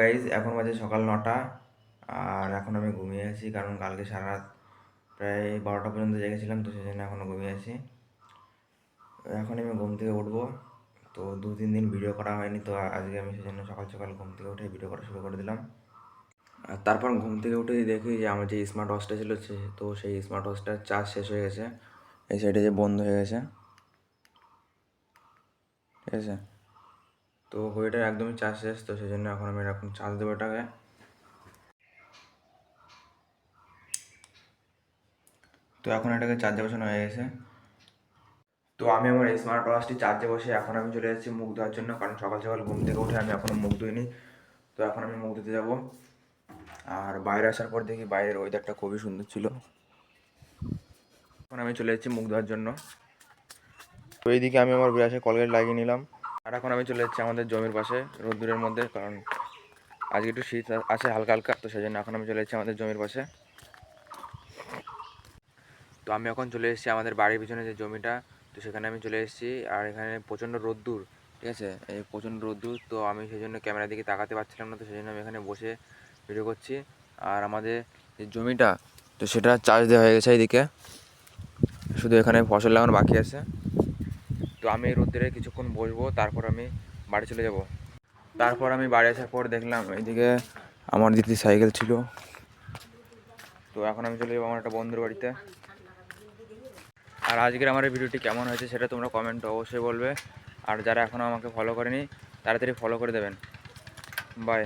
Guys, এখন বাজে সকাল 9টা। আর এখন আমি ঘুমিয়ে আছি, কারণ কালকে সারা রাত প্রায় 12টা পর্যন্ত জেগেছিলাম, তো সেই জন্য এখনও ঘুমিয়ে আছি। এখন আমি ঘুম থেকে উঠবো। তো 2-3 দিন ভিডিও করা হয়নি, তো আজকে আমি সেই জন্য সকাল সকাল ঘুম থেকে উঠে ভিডিও করা শুরু করে দিলাম। আর তারপর ঘুম থেকে উঠে দেখি যে আমার যে স্মার্ট ওয়াচটা ছিল, তো সেই স্মার্ট ওয়াচটার চার্জ শেষ হয়ে গেছে। এই সাইডে যে বন্ধ হয়ে গেছে, ঠিক আছে। তো ঘড়িটার একদমই চার্জ শেষ, তো সেই জন্য এখন আমি এরকম চার্জ দেবো এটাকে। তো এখন এটাকে চার্জে বসানো হয়ে গেছে। তো আমি আমার এই স্মার্ট ওয়াচটি চার্জে বসে এখন আমি চলে যাচ্ছি মুখ ধোয়ার জন্য, কারণ সকাল সকাল ঘুম থেকে উঠে আমি এখনও মুখ ধুইনি। তো এখন আমি মুখ ধুতে যাবো। আর বাইরে আসার পর দেখি বাইরের ওয়েদারটা খুবই সুন্দর ছিল। এখন আমি চলে যাচ্ছি মুখ ধোয়ার জন্য। তো এইদিকে আমি আমার ব্রাশে কলগেট লাগিয়ে নিলাম। আর এখন আমি চলে যাচ্ছি আমাদের জমির পাশে রোদ্দুরের মধ্যে, কারণ আজকে একটু শীত আছে হালকা হালকা, তো সেই জন্য এখন আমি চলে যাচ্ছি আমাদের জমির পাশে। তো আমি এখন চলে এসেছি আমাদের বাড়ির পিছনে যে জমিটা, তো সেখানে আমি চলে এসেছি। আর এখানে প্রচণ্ড রোদ্দুর, ঠিক আছে, এই প্রচণ্ড রোদ্দুর। তো আমি সেই জন্য ক্যামেরার দিকে তাকাতে পারছিলাম না, তো সেই জন্য আমি এখানে বসে ভিডিও করছি। আর আমাদের যে জমিটা, তো সেটা চার্জ দেওয়া হয়ে গেছে এইদিকে, শুধু এখানে ফসল লাগানো বাকি আছে। তো আমি এই রোদ্দুরে কিছুক্ষণ বসবো, তারপর আমি বাড়ি চলে যাব। তারপর আমি বাড়ি আসার পর দেখলাম এইদিকে আমার দিদি সাইকেল ছিল। তো এখন আমি চলে যাবো আমার একটা বন্ধুর বাড়িতে। আর আজকের আমার এই ভিডিওটি কেমন হয়েছে সেটা তোমরা কমেন্টে অবশ্যই বলবে। আর যারা এখনও আমাকে ফলো করেনি, তাড়াতাড়ি ফলো করে দেবেন। বাই।